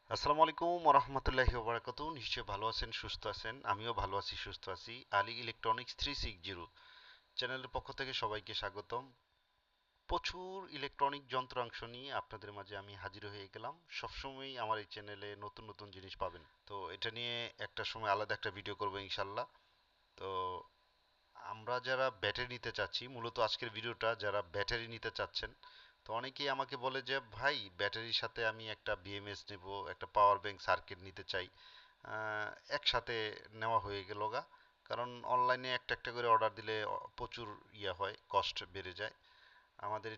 আসসালামু আলাইকুম ওরহমতুল্লাহি ওবারাকাতু। নিশ্চয়ই ভালো আছেন, সুস্থ আছেন। আমিও ভালো আছি, সুস্থ আছি। আলী ইলেকট্রনিক্স 360 চ্যানেলের পক্ষ থেকে সবাইকে স্বাগতম। প্রচুর ইলেকট্রনিক যন্ত্রাংশ নিয়ে আপনাদের মাঝে আমি হাজির হয়ে গেলাম। সবসময়ই আমার এই চ্যানেলে নতুন নতুন জিনিস পাবেন। তো এটা নিয়ে একটা সময় আলাদা একটা ভিডিও করবো ইনশাল্লাহ। তো আমরা যারা ব্যাটারি নিতে চাচ্ছি, মূলত আজকের ভিডিওটা যারা ব্যাটারি নিতে চাচ্ছেন, তো অনেকেই আমাকে বলে যে ভাই ব্যাটারির সাথে আমি একটা বিএমএস নেব, একটা পাওয়ার ব্যাংক সার্কিট নিতে চাই। একসাথে নেওয়া হয়ে গেল গা, কারণ অনলাইনে একটা একটা করে অর্ডার দিলে প্রচুর ইয়া হয়, কস্ট বেড়ে যায়। আমাদের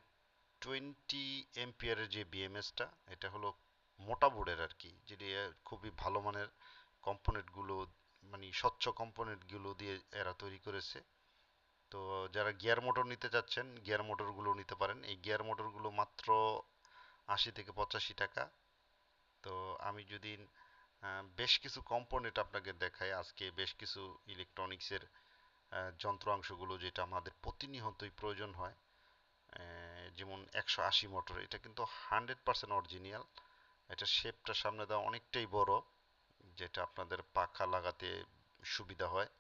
20 এম্পিয়ারের যে বিএমএসটা, এটা হলো মোটা বোর্ডের আর কি, যেটি খুবই ভালো মানের কম্পোনেন্টগুলো, মানে স্বচ্ছ কম্পোনেন্টগুলো দিয়ে এরা তৈরি করেছে। তো যারা গিয়ার মোটর নিতে চাচ্ছেন, গিয়ার মোটরগুলো নিতে পারেন। এই গিয়ার মোটরগুলো মাত্র 80 থেকে 85 টাকা। তো আমি যদি বেশ কিছু কম্পোনেন্ট আপনাকে দেখাই আজকে, বেশ কিছু ইলেকট্রনিক্সের যন্ত্রাংশগুলো যেটা আমাদের প্রতিনিয়তই প্রয়োজন হয়। যেমন 180 মোটর, এটা কিন্তু 100% অরিজিনাল। এটা শেপটা সামনে দেওয়া অনেকটাই বড়, যেটা আপনাদের পাখা লাগাতে সুবিধা হয়।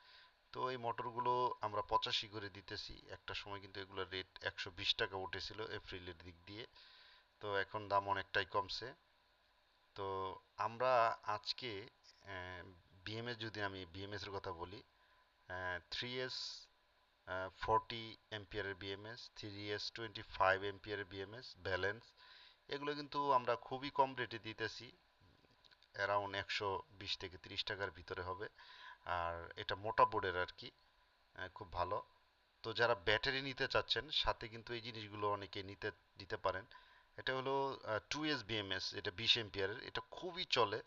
তো এই মোটরগুলো আমরা 85 করে দিতেছি। একটা সময় কিন্তু এগুলোর রেট 120 টাকা উঠেছিল এপ্রিলের দিক দিয়ে। তো এখন দাম অনেকটাই কমছে। তো আমরা আজকে বিএমএস, যদি আমি বিএমএস এর কথা বলি, 3S 40 এম্পিয়ারের বিএমএস, 3S 25 এম্পিয়ারের বিএমএস ব্যালেন্স, এগুলো কিন্তু আমরা খুবই কম রেটে দিতেছি। অ্যারাউন্ড 120 থেকে 30 টাকার ভিতরে হবে। আর এটা মোটা বোর্ডের আর কি, খুব ভালো। তো যারা ব্যাটারি নিতে চাচ্ছেন, সাথে কিন্তু এই জিনিসগুলো অনেকে দিতে পারেন। এটা হলো 2S বিএমএস, এটা 20 এম্পিয়ারের, এটা খুবই চলে।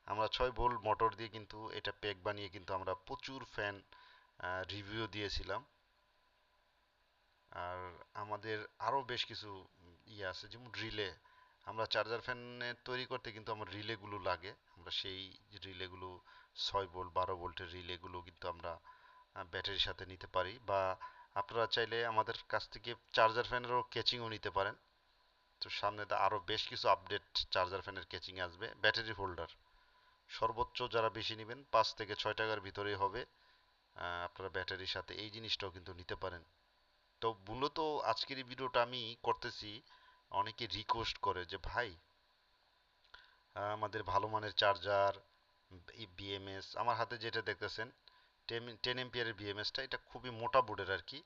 আমরা 6 ভোল্ট মোটর দিয়ে কিন্তু এটা প্যাক বানিয়ে কিন্তু আমরা প্রচুর ফ্যান রিভিউ দিয়েছিলাম। আর আমাদের আরও বেশ কিছু ইয়ে আছে, যেমন রিলে। আমরা চার্জার ফ্যান তৈরি করতে কিন্তু আমার রিলেগুলো লাগে, আমরা সেই রিলেগুলো 6 ভোল্ট 12 ভোল্টের রিলেগুলো কিন্তু আমরা ব্যাটারির সাথে নিতে পারি। বা আপনারা চাইলে আমাদের কাছ থেকে চার্জার ফ্যানেরও ক্যাচিংও নিতে পারেন। তো সামনে আরও বেশ কিছু আপডেট চার্জার ফ্যানের ক্যাচিং আসবে। ব্যাটারি হোল্ডার সর্বোচ্চ যারা বেশি নেবেন 5 থেকে 6 টাকার ভিতরেই হবে। আপনারা ব্যাটারির সাথে এই জিনিসটাও কিন্তু নিতে পারেন। তো মূলত আজকের এই ভিডিওটা আমি করতেছি, অনেকে রিকোয়েস্ট করে যে ভাই আমাদের ভালো মানের চার্জার, বিএমএস। আমার হাতে যেটা দেখতেছেন 10 এম্পিয়ারের বিএমএসটা, এটা খুবই মোটা বোর্ডের আর কি,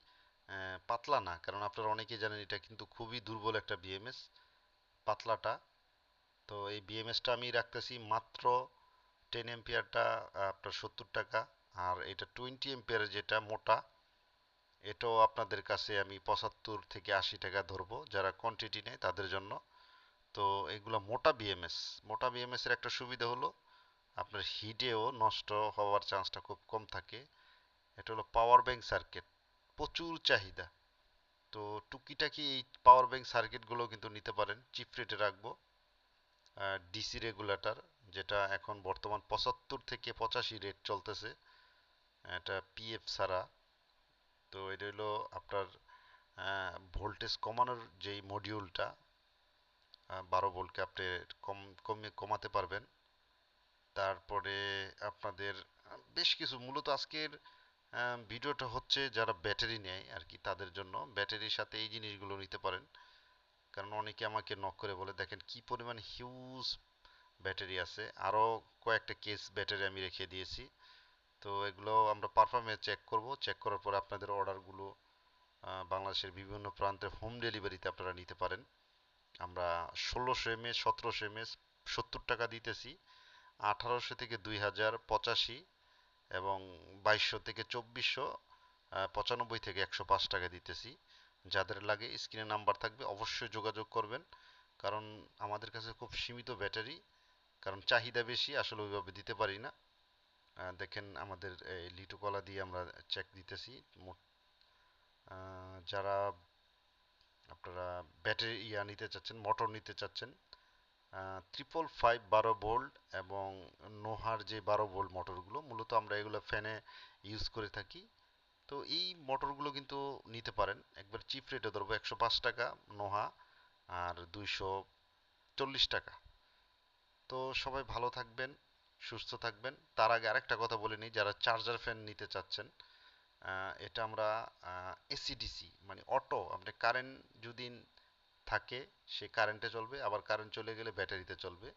পাতলা না। কারণ আপনারা অনেকেই জানেন এটা কিন্তু খুবই দুর্বল একটা বিএমএস, পাতলাটা। তো এই বিএমএসটা আমি রাখতেছি মাত্র 10 এম্পিয়ারটা আপনার 70 টাকা। আর এটা 20 এম্পিয়ারের যেটা মোটা, এটাও আপনাদের কাছে আমি 75 থেকে 80 টাকা ধরবো, যারা কোয়ান্টিটি নেয় তাদের জন্য। তো এগুলো মোটা বিএমএস। মোটা বিএমএস এর একটা সুবিধা হলো আপনার হিটেও নষ্ট হওয়ার চান্সটা খুব কম থাকে। এটা হলো পাওয়ার ব্যাংক সার্কিট, প্রচুর চাহিদা। তো টুকিটাকি এই পাওয়ার ব্যাংক সার্কিটগুলো কিন্তু নিতে পারেন, চিপ রেটে রাখবো। ডিসি রেগুলেটর, যেটা এখন বর্তমান 75 থেকে 85 রেট চলতেছে, এটা পিএফ ছাড়া। তো এটা হলো আপনার ভোল্টেজ কমানোর যেই মডিউলটা, 12 ভোল্টকে আপনি কমাতে পারবেন। তারপরে আপনাদের বেশ কিছু, মূলত আজকের ভিডিওটা হচ্ছে যারা ব্যাটারি নেয় আর কি, তাদের জন্য ব্যাটারির সাথে এই জিনিসগুলো নিতে পারেন। কারণ অনেকে আমাকে নক করে বলে দেখেন কি পরিমাণ হিউজ ব্যাটারি আছে। আরও কয়েকটা কেস ব্যাটারি আমি রেখে দিয়েছি। তো এগুলো আমরা পারফরমেন্স চেক করব, চেক করার পর আপনাদের অর্ডারগুলো বাংলাদেশের বিভিন্ন প্রান্তে হোম ডেলিভারিতে আপনারা নিতে পারেন। আমরা 1600 mAh 1700 mAh 70 টাকা দিতেছি, 1800 থেকে 2000 85, এবং 2200 থেকে 2400 95 থেকে 105 টাকা দিতেছি। যাদের লাগে স্ক্রিনে নাম্বার থাকবে, অবশ্যই যোগাযোগ করবেন। কারণ আমাদের কাছে খুব সীমিত ব্যাটারি, কারণ চাহিদা বেশি, আসলে ওইভাবে দিতে পারি না। দেখেন আমাদের এই লিটু কলা দিয়ে আমরা চেক দিতেছি। যারা আপনারা ব্যাটারি নিতে চাচ্ছেন, মোটর নিতে চাচ্ছেন, 555 12 ভোল্ট এবং নোহার যে 12 ভোল্ট মোটরগুলো, মূলত আমরা এগুলো ফ্যানে ইউজ করে থাকি। তো এই মোটরগুলো কিন্তু নিতে পারেন, একবার চিপ রেটে ধরবো 105 টাকা নোহা, আর 240 টাকা। তো সবাই ভালো থাকবেন, সুস্থ থাকবেন। তার আগে আরেকটা কথা বলে নিই, যারা চার্জার ফ্যান নিতে চাচ্ছেন, এটা আমরা এসিডিসি মানে অটো, আপনি কারেন্ট যদি থাকে সে কারেন্টে চলবে, আবার কারেন্ট চলে গেলে ব্যাটারিতে চলবে।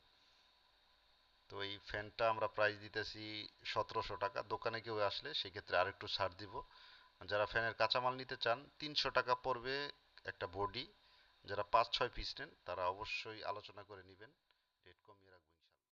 তো এই ফ্যানটা আমরা প্রাইস দিতেছি 1700 টাকা। দোকানে কেউ আসলে সেক্ষেত্রে আরেকটু ছাড় দিব। যারা ফ্যানের কাঁচামাল নিতে চান 300 টাকা পড়বে একটা বডি। যারা 5-6 পিস নেন তারা অবশ্যই আলোচনা করে নেবেন, রেট কমিয়ে